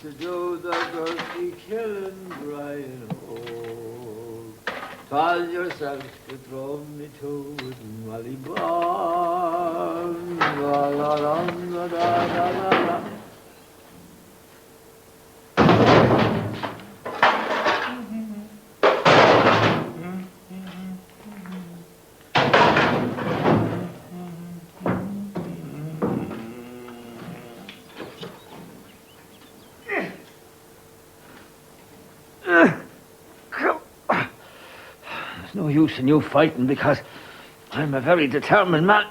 to do the dirty killing, Brian, oh. Tell yourself to throw me to it, Maliban. La la la la la la la. No use in you fighting because I'm a very determined man.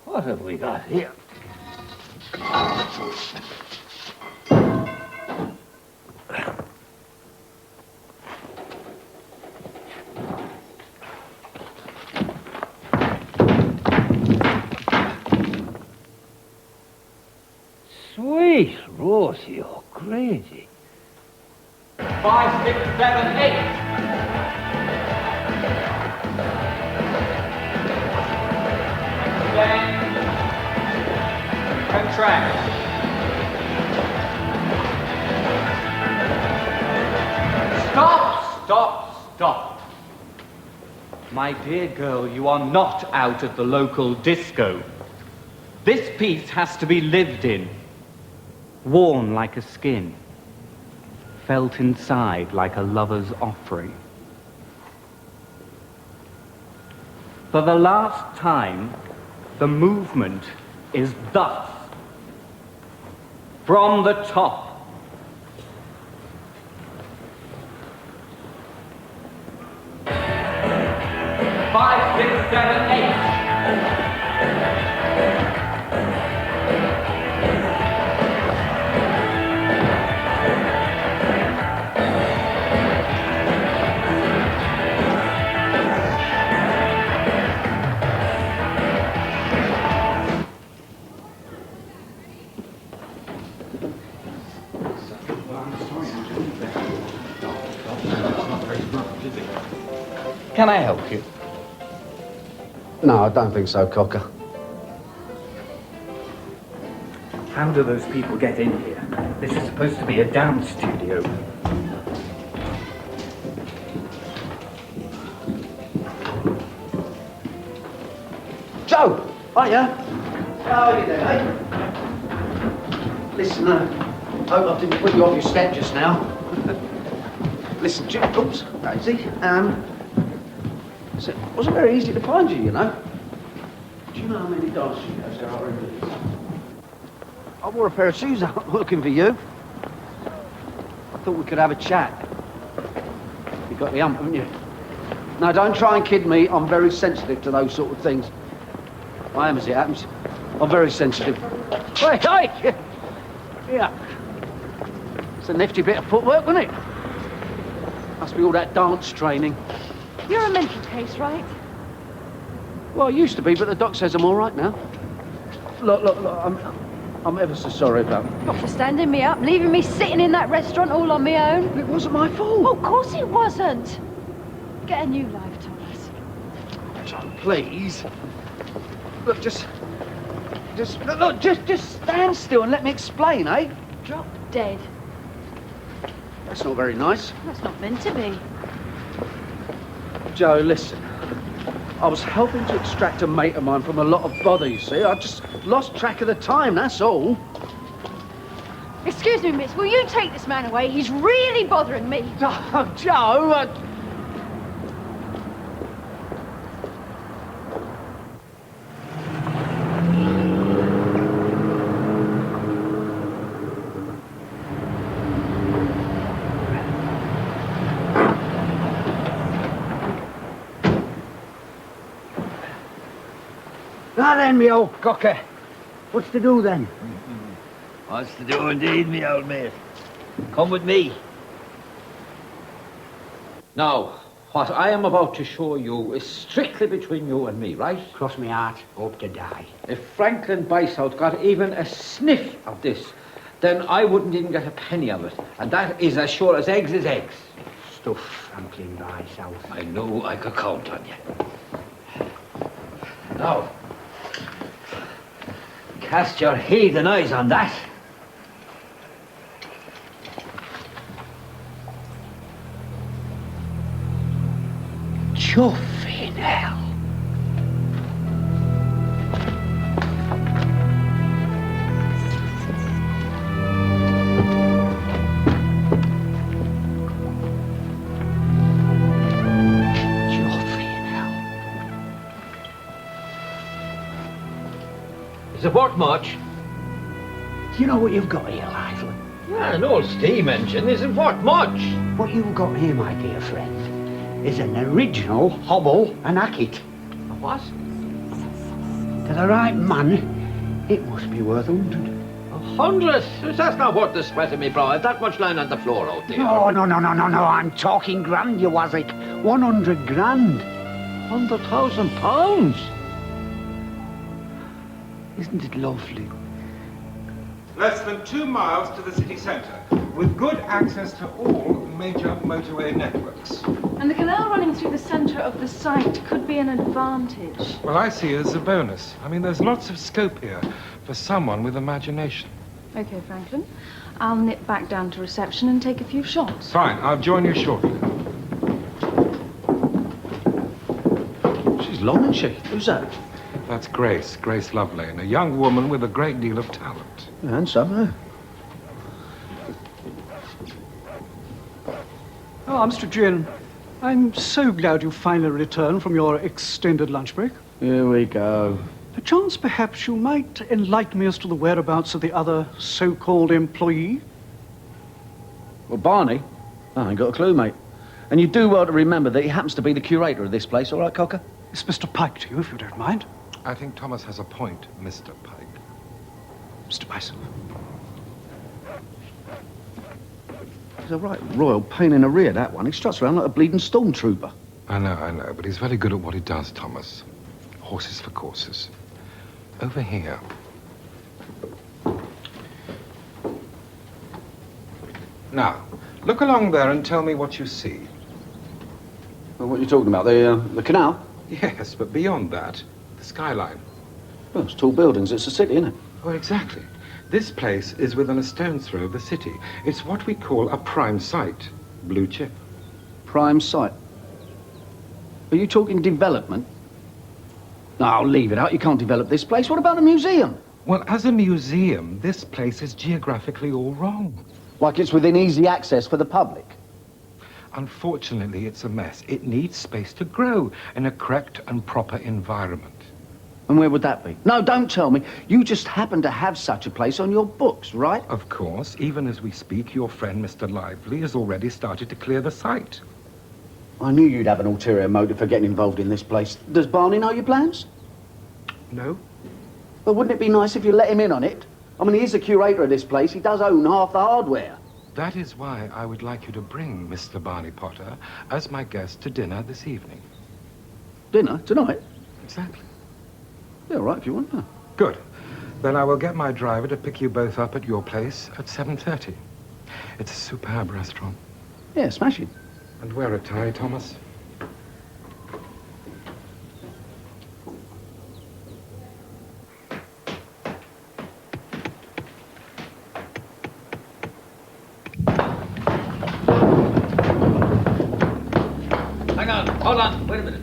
What have we got here? Sweet Rosie, you're crazy. 5, 6, 7, 8. Extend. Contract. Stop, stop, stop. My dear girl, you are not out at the local disco. This piece has to be lived in. Worn like a skin, felt inside like a lover's offering. For the last time, the movement is thus. From the top. Five, 6, 7, 8. Can I help you? No, I don't think so, Cocker. How do those people get in here? This is supposed to be a dance studio. Joe! Hiya! How are you there, eh? Listen, hope I didn't put you off your step just now. Listen, Jim, oops, Daisy, so it wasn't very easy to find you, you know. Do you know how many dance studios there are in Leeds? I wore a pair of shoes out looking for you. I thought we could have a chat. You got the hump, haven't you? No, don't try and kid me. I'm very sensitive to those sort of things. I am, as it happens. I'm very sensitive. Hey, hey! Yeah. It's a nifty bit of footwork, wasn't it? Must be all that dance training. You're a mental case, right? Well, I used to be, but the doc says I'm all right now. Look, I'm ever so sorry about it. Not for standing me up, leaving me sitting in that restaurant all on my own. It wasn't my fault. Oh, of course it wasn't. Get a new life, Thomas. John, please. Look, just stand still and let me explain, eh? Drop dead. That's not very nice. That's not meant to be. Joe, listen. I was helping to extract a mate of mine from a lot of bother, you see. I just lost track of the time, that's all. Excuse me, miss, will you take this man away? He's really bothering me. Oh, Joe, Now then, me old cocker. What's to do then? What's to do indeed, me old mate? Come with me. Now, what I am about to show you is strictly between you and me, right? Cross me heart, hope to die. If Franklin Bysout got even a sniff of this, then I wouldn't even get a penny of it. And that is as sure as eggs is eggs. stuff, Franklin, thyself. I knew I could count on you. Now, cast your heathen eyes on that. Chuffing hell. Is it worth much? Do you know what you've got here, Lively? Yeah, an old steam engine isn't worth much. What you've got here, my dear friend, is an original hobble and hacket. A what? To the right man, it must be worth 100. 100? That's not worth the sweat of me brow. I've that much lying on the floor out there. No, I'm talking grand, you wazik. 100 grand. £100,000? Isn't it lovely? Less than 2 miles to the city centre, with good access to all major motorway networks. And the canal running through the centre of the site could be an advantage. Well, I see it as a bonus. I mean, there's lots of scope here for someone with imagination. OK, Franklin. I'll nip back down to reception and take a few shots. Fine, I'll join you shortly. She's long, isn't she? Who's that? That's Grace Lovely, and a young woman with a great deal of talent. And some, eh? Oh, Mr. Gynn, I'm so glad you finally returned from your extended lunch break. Here we go. Perchance, perhaps you might enlighten me as to the whereabouts of the other so-called employee? Well, Barney? I ain't got a clue, mate. And you do well to remember that he happens to be the curator of this place, all right, Cocker? It's Mr. Pike to you, if you don't mind. I think Thomas has a point, Mr. Pike. Mr. Bison. He's a right royal pain in the rear, that one. He struts around like a bleeding stormtrooper. I know, but he's very good at what he does, Thomas. Horses for courses. Over here. Now, look along there and tell me what you see. Well, what are you talking about? The canal? Yes, but beyond that, the skyline. Well, it's tall buildings. It's a city, isn't it? Oh, exactly. This place is within a stone's throw of the city. It's what we call a prime site. Blue chip. Prime site. Are you talking development? No, leave it out. You can't develop this place. What about a museum? Well, as a museum, this place is geographically all wrong. Like it's within easy access for the public. Unfortunately, it's a mess. It needs space to grow in a correct and proper environment. And where would that be? No, don't tell me. You just happen to have such a place on your books, right? Of course, even as we speak, your friend Mr. Lively has already started to clear the site. I knew you'd have an ulterior motive for getting involved in this place. Does Barney know your plans? No? Well, wouldn't it be nice if you let him in on it? I mean, he is the curator of this place. He does own half the hardware. That is why I would like you to bring Mr. Barney Potter as my guest to dinner this evening. Dinner? Tonight? Exactly. Yeah, all right, if you want. Huh? Good. Then I will get my driver to pick you both up at your place at 7:30. It's a superb restaurant. Yeah, smashing. And wear a tie, Thomas. Hang on, hold on, wait a minute.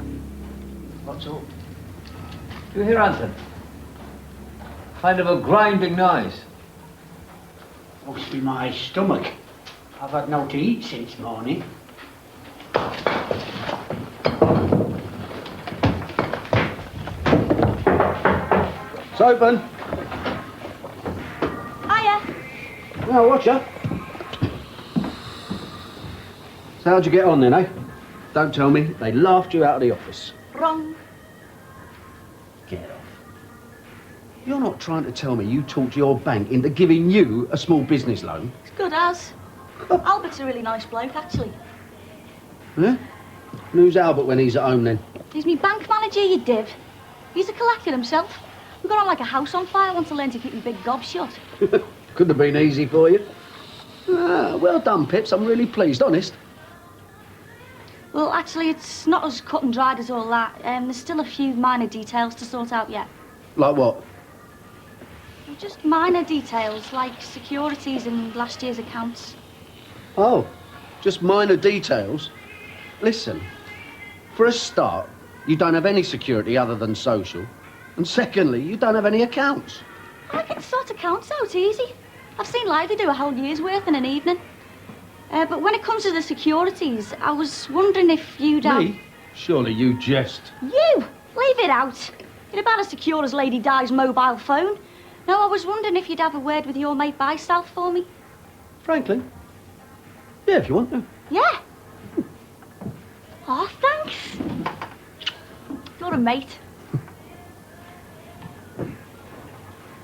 What's up? Do you hear anything? Kind of a grinding noise. Must be my stomach. I've had no to eat since morning. It's open. Hiya. Well, watch ya. So how'd you get on then, eh? Don't tell me they laughed you out of the office. Wrong. Get off. You're not trying to tell me you talked your bank into giving you a small business loan? It's good as. Albert's a really nice bloke, actually. Yeah? And who's Albert when he's at home then? He's me bank manager, you div. He's a collector himself. We got on like a house on fire. Want to learn to keep me big gob shut. Couldn't have been easy for you. Ah, well done, Pips. I'm really pleased, honest. Well, actually, it's not as cut and dried as all that. There's still a few minor details to sort out yet. Like what? Just minor details, like securities in last year's accounts. Oh, just minor details? Listen, for a start, you don't have any security other than social. And secondly, you don't have any accounts. I can sort accounts out easy. I've seen Lively do a whole year's worth in an evening. But when it comes to the securities, I was wondering if you'd have... Me? Surely you jest. You! Leave it out. You're about as secure as Lady Di's mobile phone. No, I was wondering if you'd have a word with your mate Bystouth for me. Franklin? Yeah, if you want to. Yeah. Oh, thanks. You're a mate.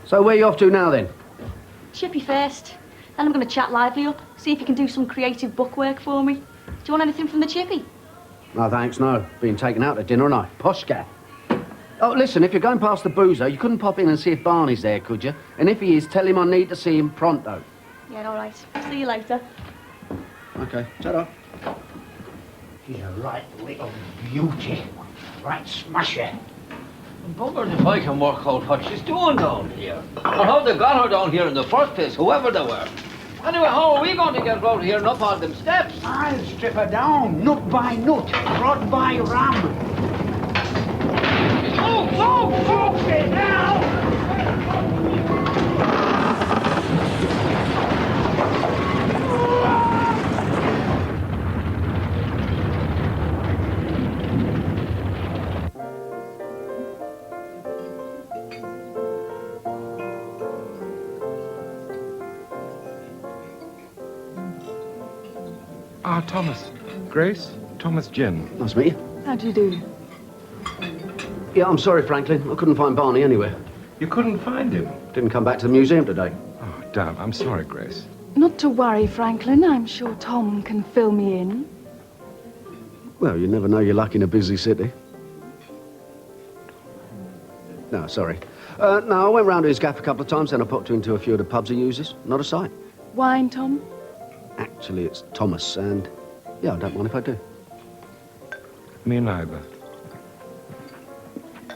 So where are you off to now, then? Chippy first. Then I'm going to chat Lively up, see if you can do some creative bookwork for me. Do you want anything from the Chippy? No, thanks, no. Being taken out to dinner, and I. Posh cat. Oh, listen, if you're going past the boozer, you couldn't pop in and see if Barney's there, could you? And if he is, tell him I need to see him pronto. Yeah, all right. See you later. OK, ta-da. He's a right little beauty. Right smasher. I'm buggered if I can work out what she's doing down here. Or how they got her down here in the first place, whoever they were. Anyway, how are we going to get her out here and up on them steps? I'll strip her down, nut by nut, rod by ram. Oh, okay, now! Ah, Thomas. Grace? Thomas Gynn. Nice to meet you. How do you do? Yeah, I'm sorry, Franklin. I couldn't find Barney anywhere. You couldn't find him? Didn't come back to the museum today. Oh, damn. I'm sorry, Grace. Not to worry, Franklin. I'm sure Tom can fill me in. Well, you never know your luck in a busy city. No, sorry. No, I went round to his gaff a couple of times, then I popped into a few of the pubs he uses. Not a sight. Wine, Tom? Actually, it's Thomas, and yeah, I don't mind if I do. Me neither.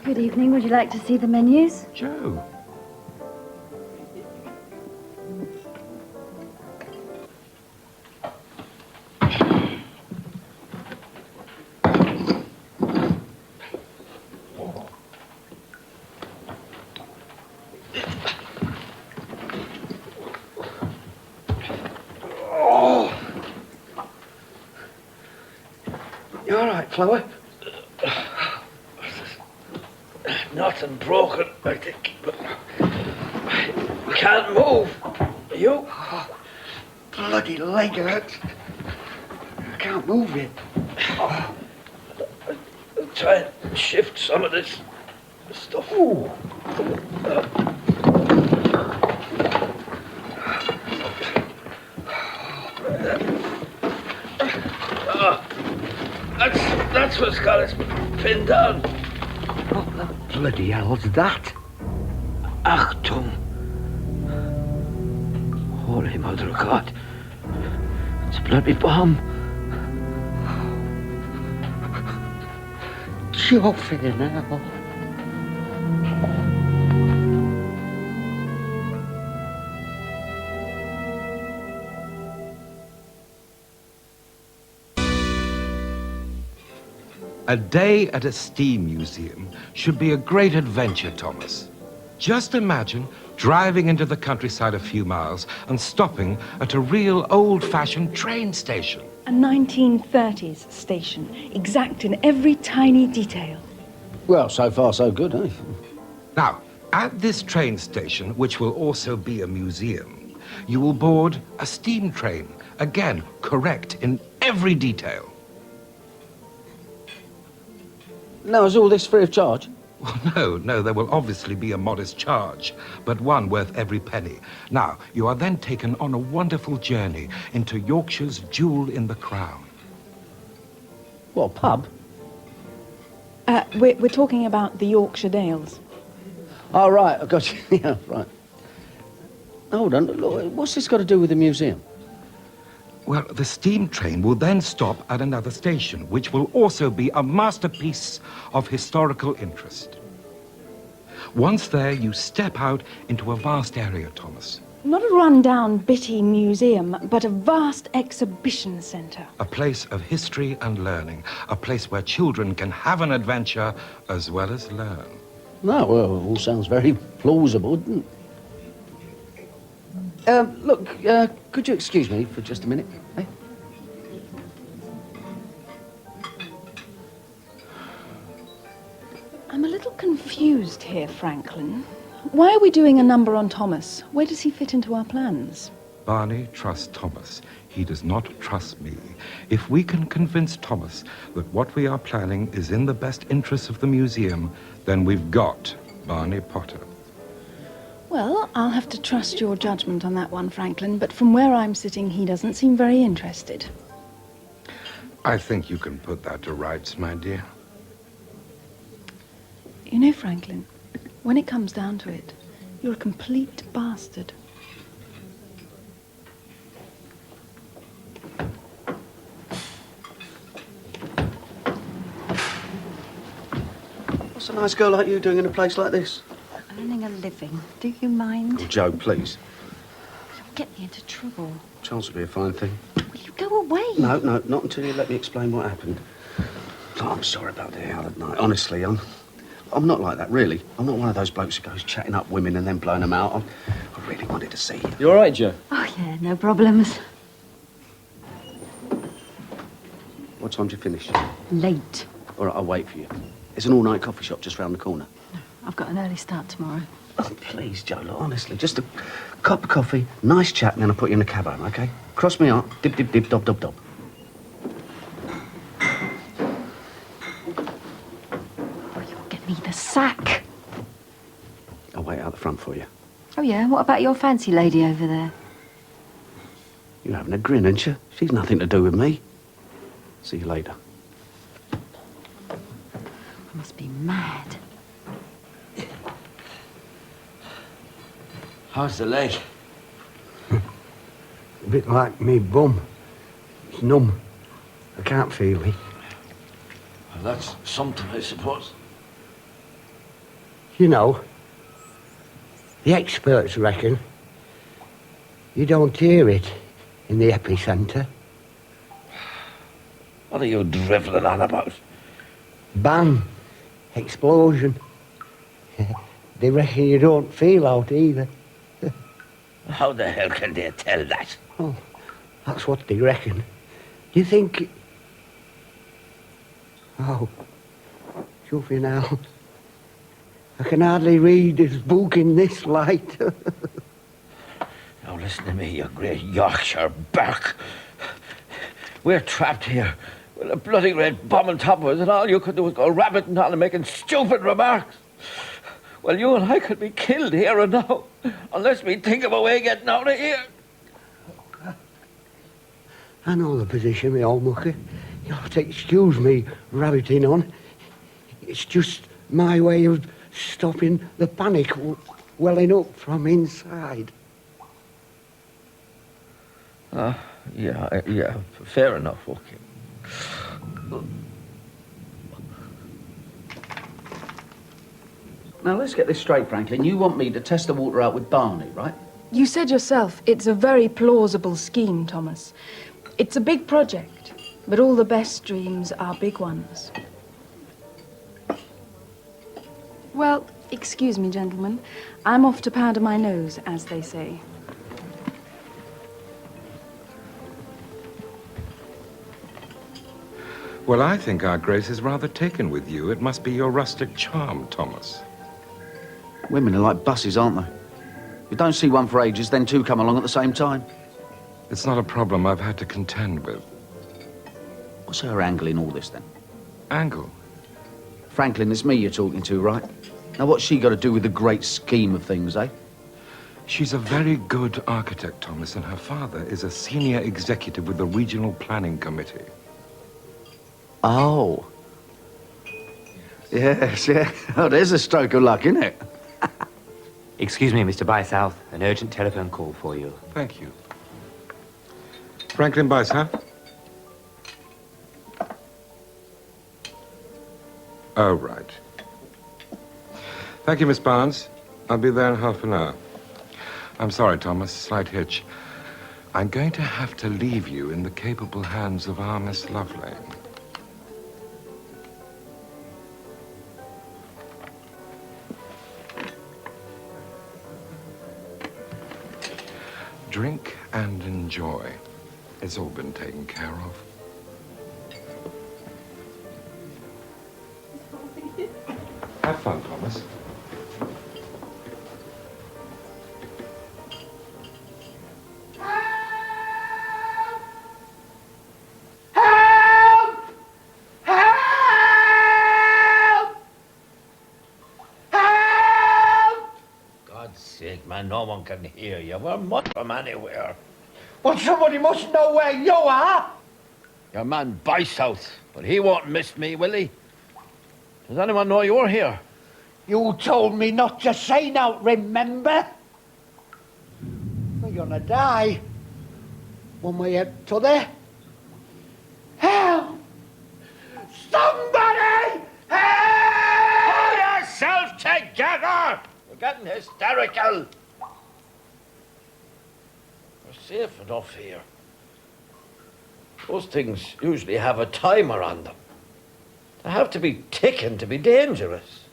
Good evening. Would you like to see the menus? Joe. You all right, Flower? Nothing broken, I think, but I can't move. Are you? Oh, bloody leg hurts. I can't move it. Oh. I'll try and shift some of this stuff. Ooh. That's what's got us pinned down. What the bloody hell's that? Achtung. Holy Mother of God. It's a bloody bomb. Chuffing now. A day at a steam museum should be a great adventure, Thomas. Just imagine driving into the countryside a few miles and stopping at a real old-fashioned train station. A 1930s station, exact in every tiny detail. Well, so far so good, eh? Now, at this train station, which will also be a museum, you will board a steam train. Again, correct in every detail. Now, is all this free of charge? Well, no, there will obviously be a modest charge, but one worth every penny. Now, you are then taken on a wonderful journey into Yorkshire's jewel in the crown. What, a pub? We're talking about the Yorkshire Dales. Oh, right, I got you. Yeah, right. Hold on, look, what's this got to do with the museum? Well, the steam train will then stop at another station, which will also be a masterpiece of historical interest. Once there, you step out into a vast area, Thomas. Not a run-down, bitty museum, but a vast exhibition centre. A place of history and learning. A place where children can have an adventure as well as learn. No, well, it all sounds very plausible, doesn't it? Look, could you excuse me for just a minute? Eh? I'm a little confused here, Franklin. Why are we doing a number on Thomas? Where does he fit into our plans? Barney trusts Thomas. He does not trust me. If we can convince Thomas that what we are planning is in the best interests of the museum, then we've got Barney Potter. Well, I'll have to trust your judgment on that one, Franklin, but from where I'm sitting, he doesn't seem very interested. I think you can put that to rights, my dear. You know, Franklin, when it comes down to it, you're a complete bastard. What's a nice girl like you doing in a place like this? Earning a living. Do you mind? Oh, Joe, please. You'll get me into trouble. Chance would be a fine thing. Will you go away? No, not until you let me explain what happened. Oh, I'm sorry about the other night. Honestly, I'm not like that, really. I'm not one of those blokes who goes chatting up women and then blowing them out. I really wanted to see you. You all right, Joe? Oh, yeah, no problems. What time do you finish? Late. All right, I'll wait for you. There's an all-night coffee shop just round the corner. I've got an early start tomorrow. Oh, please, Joe, look, honestly, just a cup of coffee, nice chat, and then I'll put you in a cab home, OK? Cross me up, dip, dip, dip, dob, dob, dob. Oh, you'll get me the sack. I'll wait out the front for you. Oh, yeah? What about your fancy lady over there? You're having a grin, aren't you? She's nothing to do with me. See you later. I must be mad. How's the leg? A bit like me bum. It's numb. I can't feel it. Well, that's something, I suppose. You know, the experts reckon you don't hear it in the epicentre. What are you drivelling on about? Bang. Explosion. They reckon you don't feel out either. How the hell can they tell that? Oh, that's what they reckon. Do you think... Oh, chuffy now. I can hardly read this book in this light. Now listen to me, you great Yorkshire bark. We're trapped here with a bloody red bomb on top of us, and all you could do was go rabbiting on and making stupid remarks. Well, you and I could be killed here and now, unless we think of a way of getting out of here. I know the position, me old mucker. You'll have to excuse me rabbiting on. It's just my way of stopping the panic welling up from inside. Yeah, fair enough, okay. Now, let's get this straight, Franklin. You want me to test the water out with Barney, right? You said yourself it's a very plausible scheme, Thomas. It's a big project, but all the best dreams are big ones. Well, excuse me, gentlemen. I'm off to powder my nose, as they say. Well, I think our Grace is rather taken with you. It must be your rustic charm, Thomas. Women are like buses, aren't they? You don't see one for ages, then two come along at the same time. It's not a problem I've had to contend with. What's her angle in all this, then? Angle? Franklin, it's me you're talking to, right? Now, what's she got to do with the great scheme of things, eh? She's a very good architect, Thomas, and her father is a senior executive with the Regional Planning Committee. Oh. Yes, yeah. Oh, there's a stroke of luck, isn't it? Excuse me, Mr. Bysouth. An urgent telephone call for you. Thank you. Franklin Bice, huh? Oh, right. Thank you, Miss Barnes. I'll be there in half an hour. I'm sorry, Thomas. Slight hitch. I'm going to have to leave you in the capable hands of our Miss Lovelane. Drink and enjoy. It's all been taken care of. Have fun, Thomas. God's sake, man, no one can hear you. We're not from anywhere. Well, somebody must know where you are. Your man Bice out, but he won't miss me, will he? Does anyone know you're here? You told me not to say now, remember? We're gonna die. One way or t'other. Help! Somebody! Help! Pull yourself together! You're getting hysterical. We're safe enough here. Those things usually have a timer on them. They have to be ticking to be dangerous.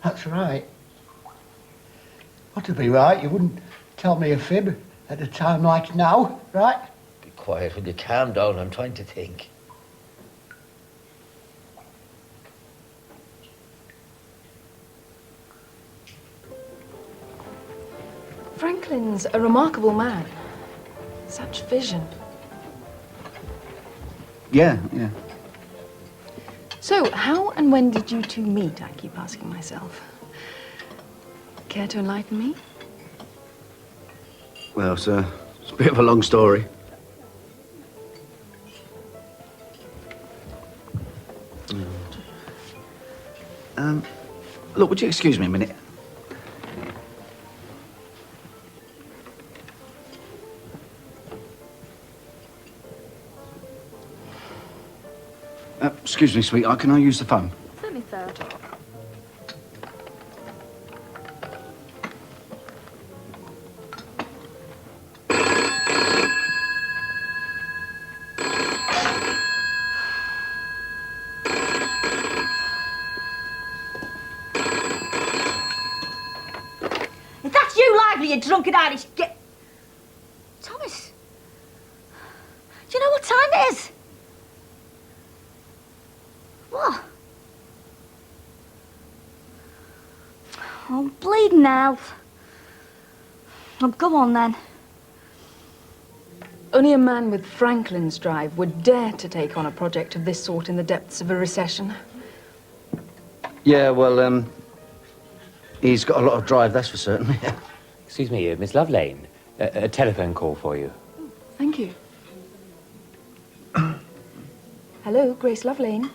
That's right. Ought to be right. You wouldn't tell me a fib at a time like now, right? Be quiet, will you? Calm down, I'm trying to think. Franklin's a remarkable man. Such vision. Yeah. So, how and when did you two meet, I keep asking myself. Care to enlighten me? Well, sir, it's a bit of a long story. Look, would you excuse me a minute? Excuse me, sweetheart, can I use the phone? Certainly, sir. Is that you, Lively, you drunken Irish git? Thomas, do you know what time it is? What? Oh, bleeding out. Oh, go on then. Only a man with Franklin's drive would dare to take on a project of this sort in the depths of a recession. Yeah, well, he's got a lot of drive, that's for certain. Excuse me, Miss Lovelane. A telephone call for you. Thank you. Hello, Grace Lovelane.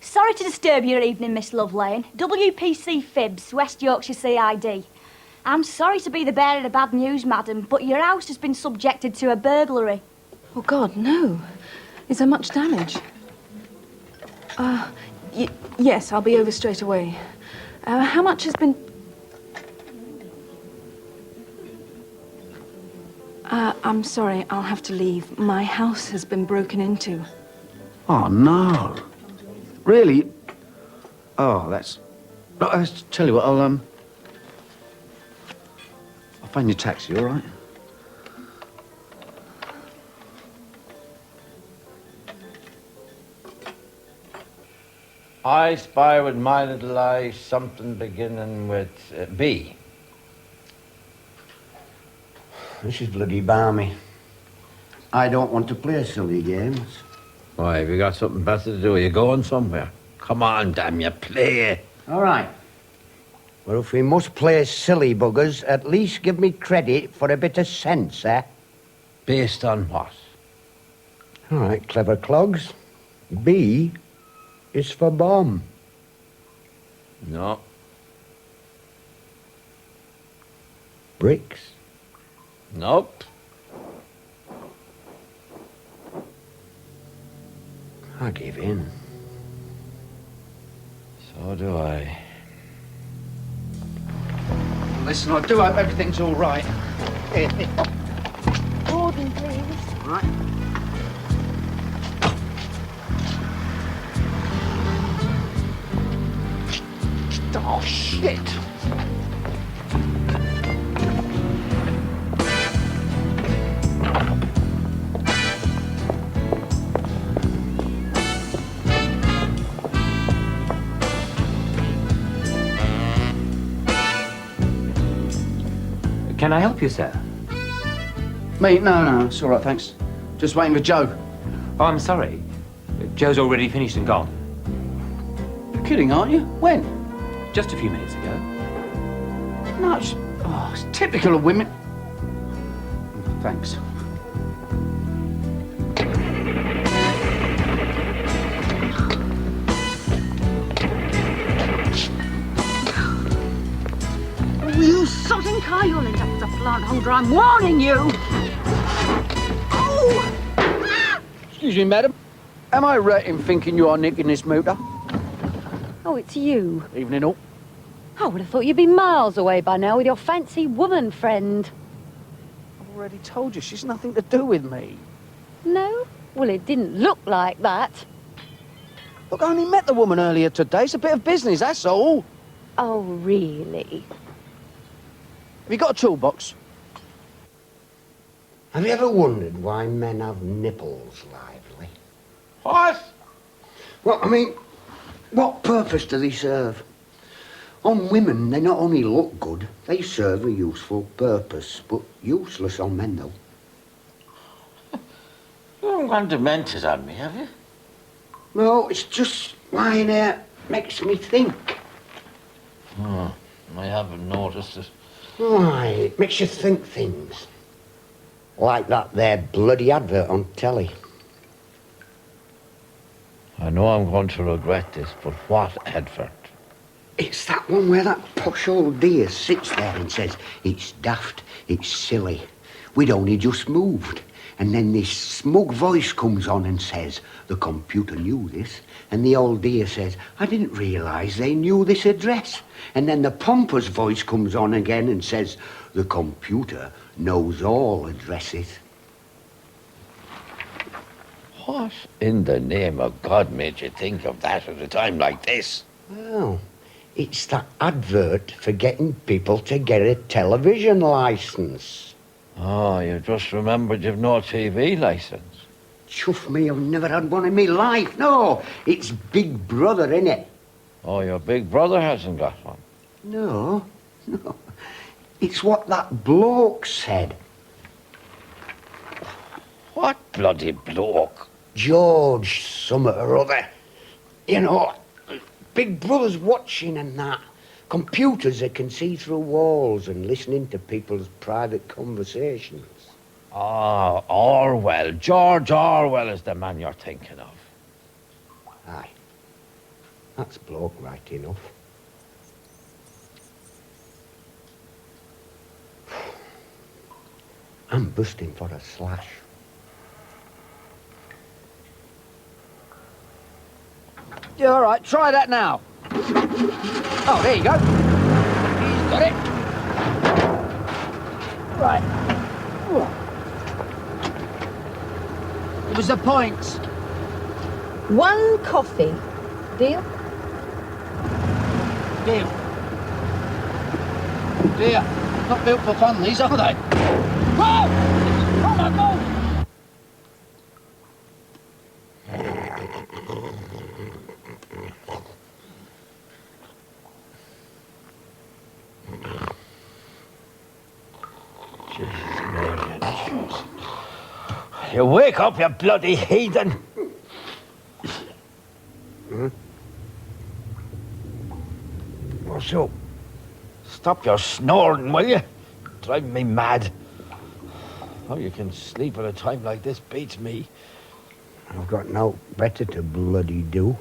Sorry to disturb your evening, Miss Lovelane. WPC Fibs, West Yorkshire CID. I'm sorry to be the bearer of bad news, madam, but your house has been subjected to a burglary. Oh, God, no. Is there much damage? Yes, I'll be over straight away. How much has been... I'm sorry, I'll have to leave. My house has been broken into. Oh, no. Really? Oh, that's... Look, I'll tell you what, I'll find your taxi, all right? I spy with my little eye something beginning with B. This is bloody balmy. I don't want to play silly games. Why, have you got something better to do? Are you going somewhere? Come on, damn you, play it. All right. Well, if we must play silly buggers, at least give me credit for a bit of sense, eh? Based on what? All right, clever clogs. B is for bomb. No. bricks? Nope. I give in. So do I. Listen, I do hope everything's all right. Gordon, please. Right. Oh, shit. Can I help you, sir? Me? No, it's all right, thanks. Just waiting for Joe. Oh, I'm sorry. Joe's already finished and gone. You're kidding, aren't you? When? Just a few minutes ago. No, it's typical of women. Thanks. Oh, you sodding car, you'll end up as a plant holder, I'm warning you! Oh! Excuse me, madam. Am I right in thinking you are nicking this motor? Oh, it's you. Evening all. I would have thought you'd be miles away by now with your fancy woman friend. I've already told you, she's nothing to do with me. No? Well, it didn't look like that. Look, I only met the woman earlier today. It's a bit of business, that's all. Oh, really? Have you got a toolbox? Have you ever wondered why men have nipples, Lively? What? Well, I mean, what purpose do they serve? On women, they not only look good, they serve a useful purpose, but useless on men, though. You haven't gone demented on me, have you? No, it's just lying there makes me think. Oh, I haven't noticed it. Why, it makes you think things. Like that there bloody advert on telly. I know I'm going to regret this, but what advert? It's that one where that posh old dear sits there and says, it's daft, it's silly. We'd only just moved. And then this smug voice comes on and says, the computer knew this. And the old dear says, I didn't realise they knew this address. And then the pompous voice comes on again and says, the computer knows all addresses. What in the name of God made you think of that at a time like this? Well, it's that advert for getting people to get a television licence. Oh, you just remembered you've no TV licence. Chuff me, I've never had one in my life. No, it's Big Brother, innit? Oh, your big brother hasn't got one. No. It's what that bloke said. What bloody bloke? George something or other. You know, Big Brother's watching and that. Computers that can see through walls and listening to people's private conversations. Ah, Orwell. George Orwell is the man you're thinking of. Aye. That's bloke right enough. I'm busting for a slash. Yeah, all right, try that now. Oh, there you go. He's got it. Right. What was the points? 1 coffee. Deal? Deal. Dear, not built for fun, these, are they? Whoa! Oh, my God! You wake up, you bloody heathen! What's up? Stop your snoring, will you? Driving me mad. How you can sleep at a time like this beats me. I've got no better to bloody do.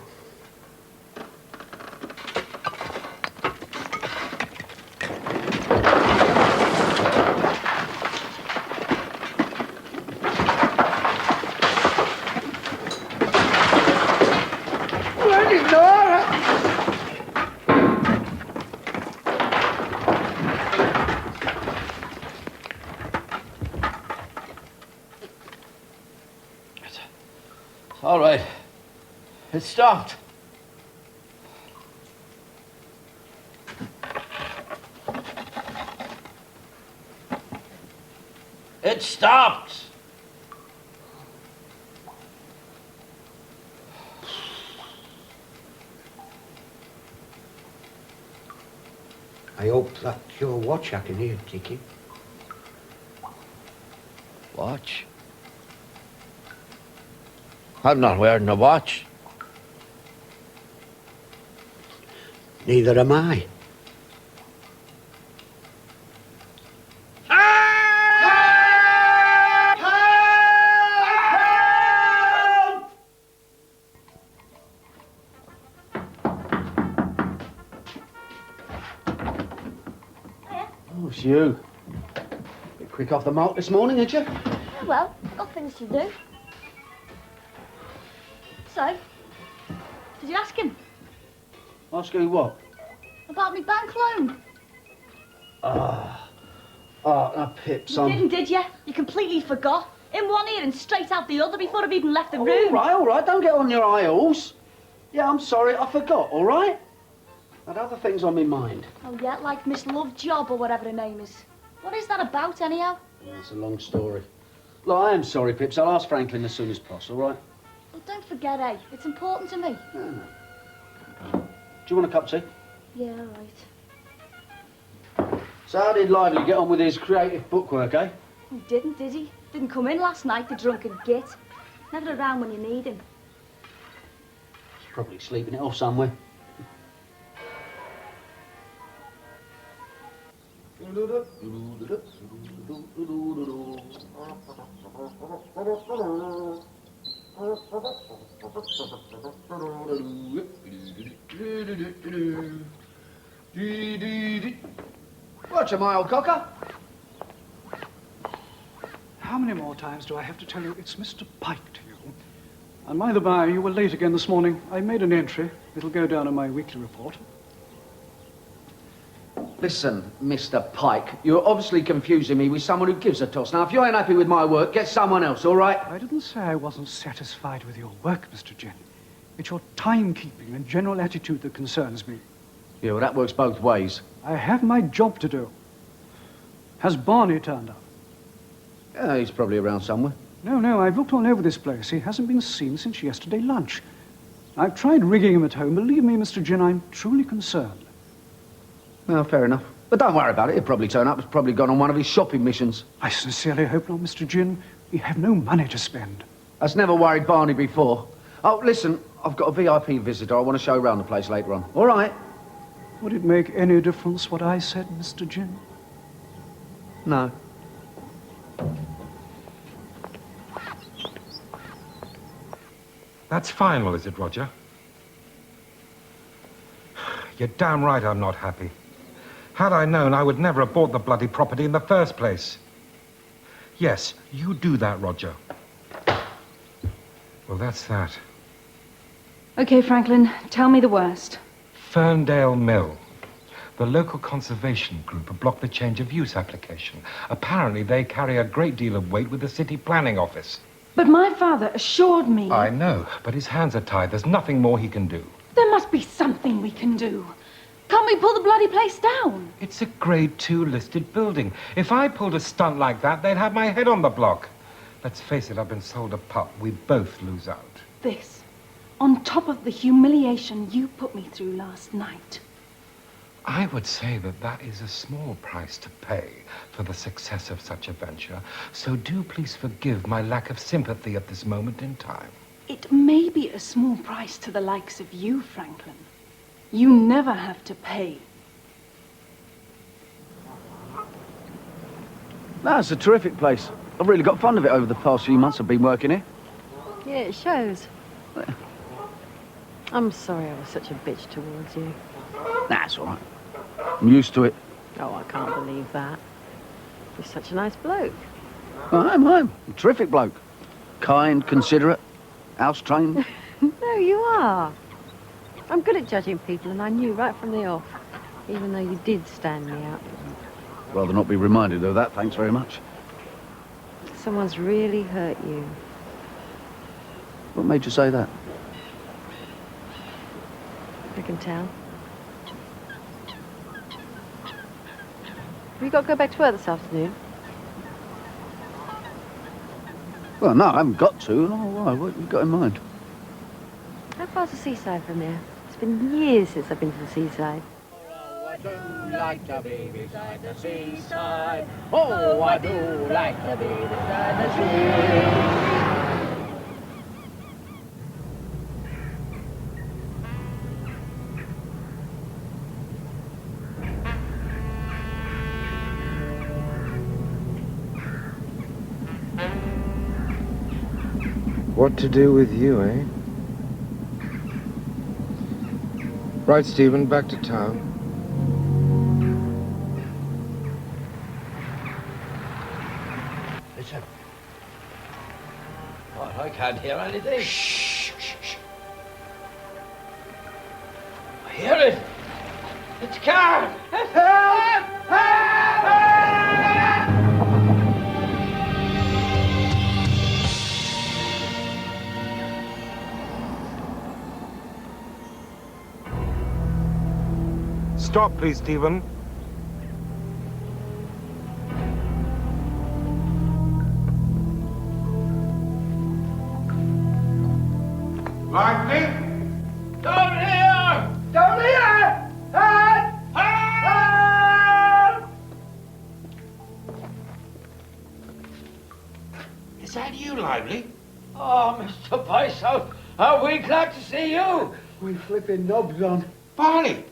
All right. It stopped. It stopped. I hope that's your watch I can hear ticking. Watch? I'm not wearing a watch. Neither am I. Oh, it's you. Bit quick off the mark this morning, did you? Yeah, well, I've got things to do. So, did you ask him Ask you what? about me bank loan? Now, Pips, You didn't, did you? You completely forgot. In one ear and straight out the other before I've even left the room. All right, don't get on your high horse. Yeah, I'm sorry, I forgot, all right? I had other things on my mind. Oh, yeah, like Miss Lovejob or whatever her name is. What is that about, anyhow? Well, it's a long story. Look, I am sorry, Pips. I'll ask Franklin as soon as possible, all right? Well, don't forget, eh? It's important to me. No. Do you want a cup of tea? Yeah, all right. So how did Lively get on with his creative bookwork, eh? He didn't, did he? Didn't come in last night, the drunken git. Never around when you need him. He's probably sleeping it off somewhere. Watch my old cocker. How many more times do I have to tell you it's Mr. Pike to you? And by the by, you were late again this morning. I made an entry. It'll go down in my weekly report. Listen, Mr. Pike, you're obviously confusing me with someone who gives a toss. Now, if you ain't happy with my work, get someone else, all right? I didn't say I wasn't satisfied with your work, Mr. Gynn. It's your timekeeping and general attitude that concerns me. Yeah, well, that works both ways. I have my job to do. Has Barney turned up? Yeah, he's probably around somewhere. No, I've looked all over this place. He hasn't been seen since yesterday lunch. I've tried ringing him at home. Believe me, Mr. Gynn, I'm truly concerned. Well, fair enough. But don't worry about it. He'll probably turn up. He's probably gone on one of his shopping missions. I sincerely hope not, Mr. Gynn. We have no money to spend. That's never worried Barney before. Oh, listen, I've got a VIP visitor. I want to show around the place later on. All right? Would it make any difference what I said, Mr. Gynn? No. That's final, is it, Roger? You're damn right I'm not happy. Had I known, I would never have bought the bloody property in the first place. Yes, you do that, Roger. Well, that's that. Okay, Franklin, tell me the worst. Ferndale Mill. The local conservation group have blocked the change of use application. Apparently, they carry a great deal of weight with the city planning office. But my father assured me... I know, but his hands are tied. There's nothing more he can do. There must be something we can do. Can't we pull the bloody place down? It's a Grade 2 listed building. If I pulled a stunt like that, they'd have my head on the block. Let's face it, I've been sold a pup. We both lose out. This, on top of the humiliation you put me through last night. I would say that that is a small price to pay for the success of such a venture, so do please forgive my lack of sympathy at this moment in time. It may be a small price to the likes of you, Franklin. You never have to pay. No, it's a terrific place. I've really got fond of it over the past few months I've been working here. Yeah, it shows. I'm sorry I was such a bitch towards you. That's all right. I'm used to it. Oh, I can't believe that. You're such a nice bloke. I'm a terrific bloke. Kind, considerate, house-trained. No, you are. I'm good at judging people, and I knew right from the off, even though you did stand me out. Rather not be reminded of that, thanks very much. Someone's really hurt you. What made you say that? I can tell. Have you got to go back to work this afternoon? Well, no, I haven't got to. Oh, why? What have you got in mind? How far's the seaside from here? It's been years since I've been to the seaside. I do like to be beside the seaside. Oh, I do like to be beside the sea. What to do with you, eh? Right, Stephen, back to town. Listen. What, I can't hear anything. Shh, shh, shh. I hear it. It's Carl. Help! Help! Stop, please, Stephen. Lively? Down here! Down here! Help! Help! Is that you, Lively? Oh, Mr. Bicehouse, are we glad to see you? We flipping knobs on. Barney,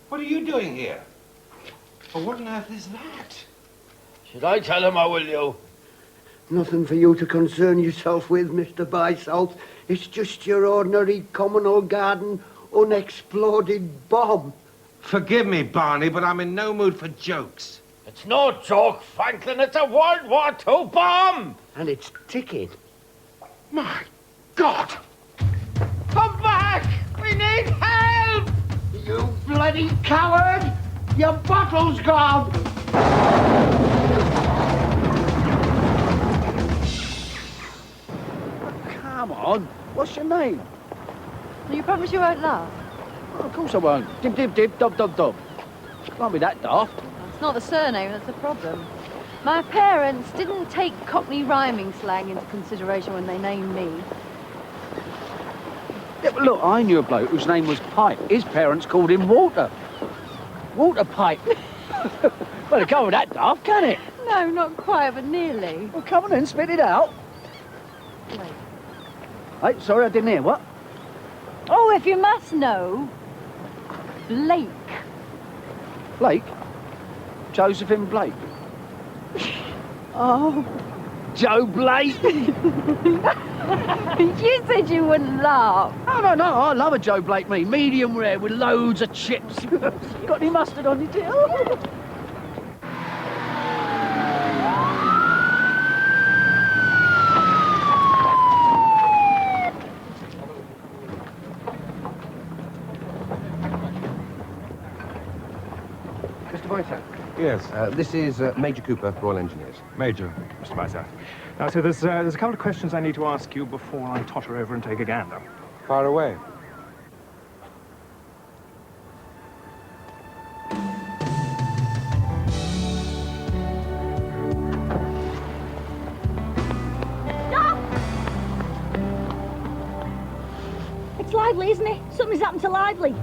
what are you doing here? Oh, what on earth is that? Should I tell him or will you? Nothing for you to concern yourself with, Mr. Bicehouse. It's just your ordinary common old garden unexploded bomb. Forgive me, Barney, but I'm in no mood for jokes. It's no joke, Franklin. It's a World War II bomb. And it's ticking. My God! Come back! We need help! You bloody coward! Your bottle's gone! Come on. What's your name? You promise you won't laugh? Oh, of course I won't. Dib, dib, dib, dob, dob, dob. Can't be that daft. It's not the surname that's the problem. My parents didn't take Cockney rhyming slang into consideration when they named me. Yeah, but look, I knew a bloke whose name was Pipe. His parents called him Water. Water Pipe. Well, it can't be that daft, can it? No, not quite, but nearly. Well, come on then, spit it out. Blake. Hey, sorry, I didn't hear. What? Oh, if you must know, Blake. Blake? Josephine Blake? Oh. Joe Blake? You said you wouldn't laugh. Oh, no, no, I love a Joe Blake, me. Medium rare with loads of chips. Got any mustard on your tail? Mr. Boyson. Yes. This is Major Cooper, Royal Engineers. Major. Mr. Bicehouse. Now, so there's a couple of questions I need to ask you before I totter over and take a gander. Far away. Stop! It's Lively, isn't it? Something's happened to Lively.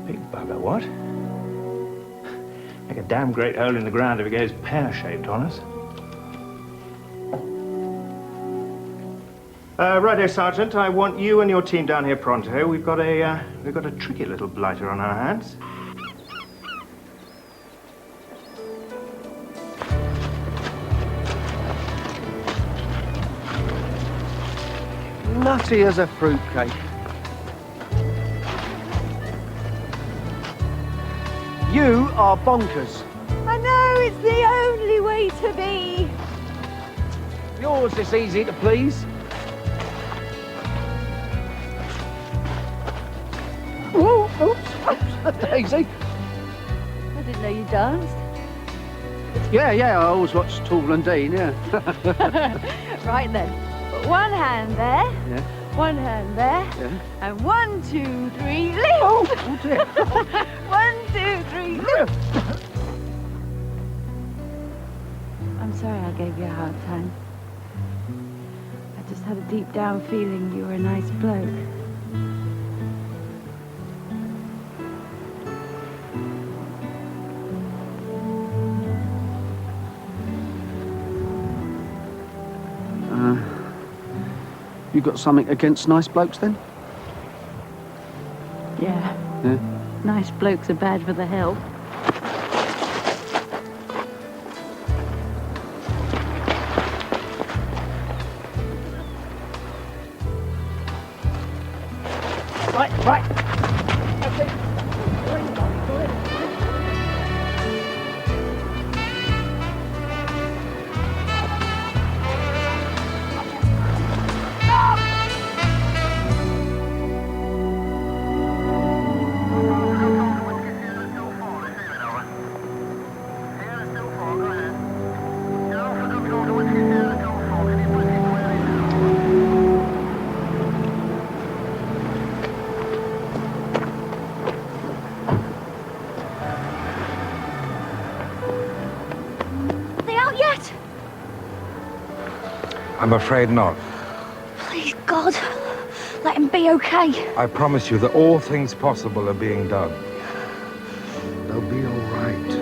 Big bugger, what? Make a damn great hole in the ground if it goes pear-shaped on us. Righto, Sergeant. I want you and your team down here pronto. We've got a tricky little blighter on our hands. nutty as a fruitcake. You are bonkers. I know, it's the only way to be. Yours is easy to please. Whoa, oops, Daisy. I didn't know you danced. Yeah, I always watch Tall and Dean, yeah. Right then. One hand there. Yeah. One hand there. Yeah. And 1, 2, 3, lift. Oh dear. 1, 2, 3, lift. I'm sorry I gave you a hard time. I just had a deep down feeling you were a nice bloke. You got something against nice blokes then? Yeah. Yeah. Nice blokes are bad for the health. Right. I'm afraid not. Please, God, let him be okay. I promise you that all things possible are being done. They'll be all right.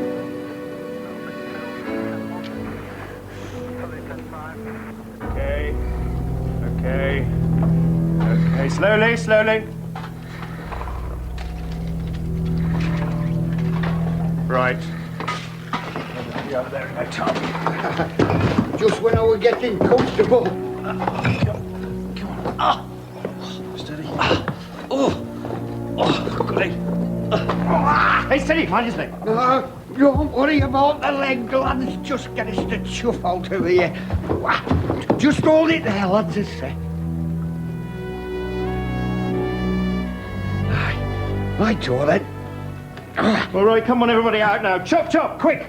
Okay, slowly. Right. There in no time. Just when I was getting comfortable. Steady. Hey, steady, mind his leg. No, don't worry about the leg, lads. Just get us the chuff out of here. Just hold it there, lads, a sec. Right, to then. All right, come on, everybody out now. Chop, quick.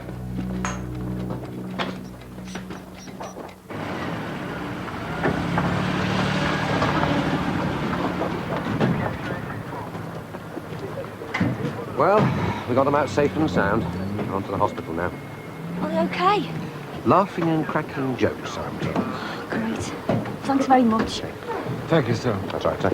Well, we got them out safe and sound. On to the hospital now. Are they okay? Laughing and cracking jokes, I'm told. Great. Thanks very much. Thank you, sir. That's right, sir.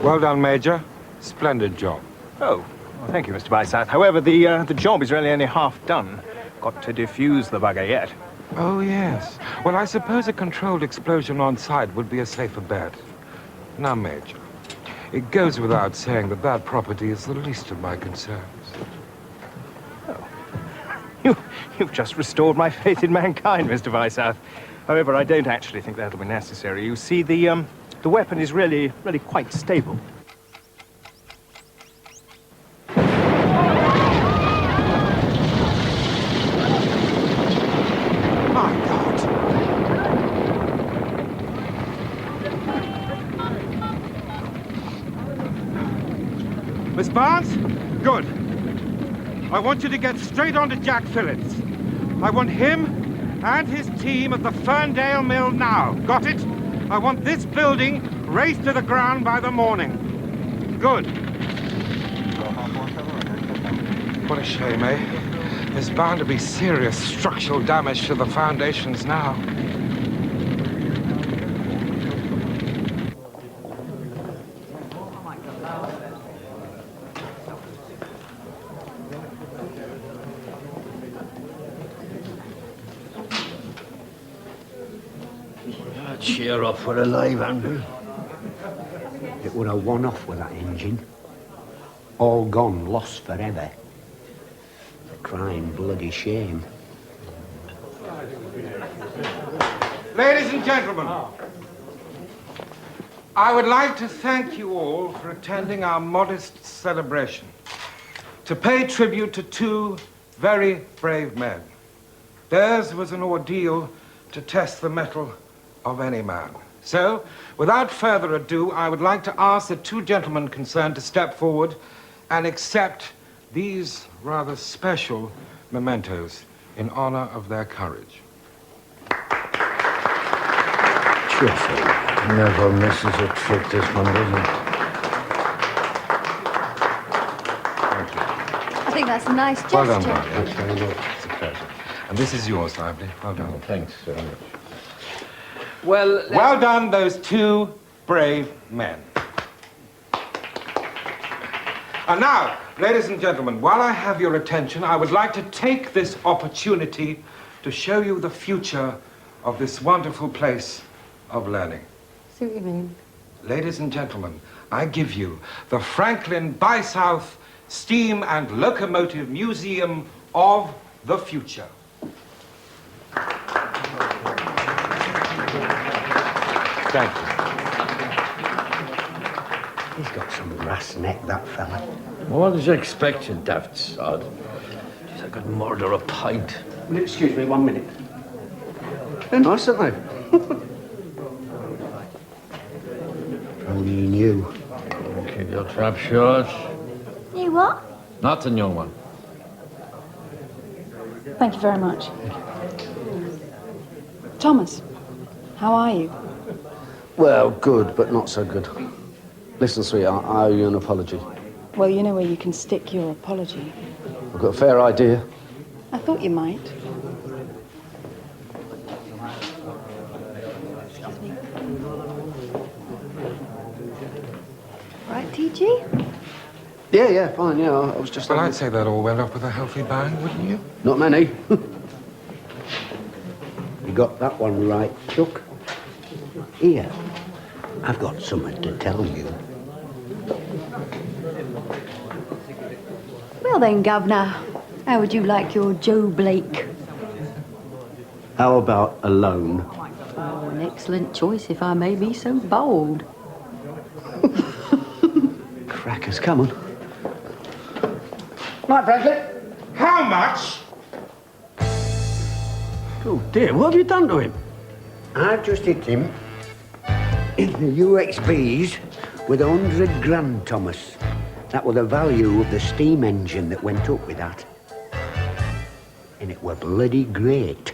Well done, Major. Splendid job. Oh, well, thank you, Mr. Bysouth. However, the job is really only half done. Got to defuse the bugger yet. Oh, yes. Well, I suppose a controlled explosion on site would be a safer bet. Now, Major, it goes without saying that that property is the least of my concerns. You've just restored my faith in mankind, Mr. Bysouth. However, I don't actually think that'll be necessary. You see, the weapon is really quite stable. Miss Barnes? Good. I want you to get straight on to Jack Phillips. I want him and his team at the Ferndale Mill now. Got it? I want this building razed to the ground by the morning. Good. What a shame, eh? There's bound to be serious structural damage to the foundations now. Cheer up for alive, Andrew. It would have one off with that engine. All gone, lost forever. A crying bloody shame. Ladies and gentlemen, I would like to thank you all for attending our modest celebration, to pay tribute to two very brave men. Theirs was an ordeal to test the mettle of any man. So, without further ado, I would like to ask the two gentlemen concerned to step forward and accept these rather special mementos in honor of their courage. Never misses a trick, this one, does it? I think that's a nice gesture. Well done, Bobby. Thanks very much. It's a pleasure. And this is yours, Lively. Well done. Thanks so much. Well done, those two brave men. And now, ladies and gentlemen, while I have your attention, I would like to take this opportunity to show you the future of this wonderful place of learning. See what you mean? Ladies and gentlemen, I give you the Franklin By-South Steam and Locomotive Museum of the Future. Thank you. He's got some brass neck, that fella. What did you expect, you daft sod? Jeez, I could murder a pint. Will you excuse me 1 minute? They're nice, aren't they? Only you knew. Keep your trap short. You what? Nothing, young one. Thank you very much. Thomas, how are you? Well, good, but not so good. Listen, sweetheart, I owe you an apology. Well, you know where you can stick your apology. I've got a fair idea. I thought you might. Right, TG? Yeah, fine, yeah. I was just... Well, I'd say that all went off with a healthy bang, wouldn't you? Not many. You got that one right, Chuck. Here, I've got something to tell you. Well then, Governor, how would you like your Joe Blake? How about alone? Oh, an excellent choice, if I may be so bold. Crackers, come on. Right, Franklin. How much? Oh, dear, what have you done to him? I've just hit him in the UXBs with 100 grand, Thomas. That was the value of the steam engine that went up with that. And it were bloody great.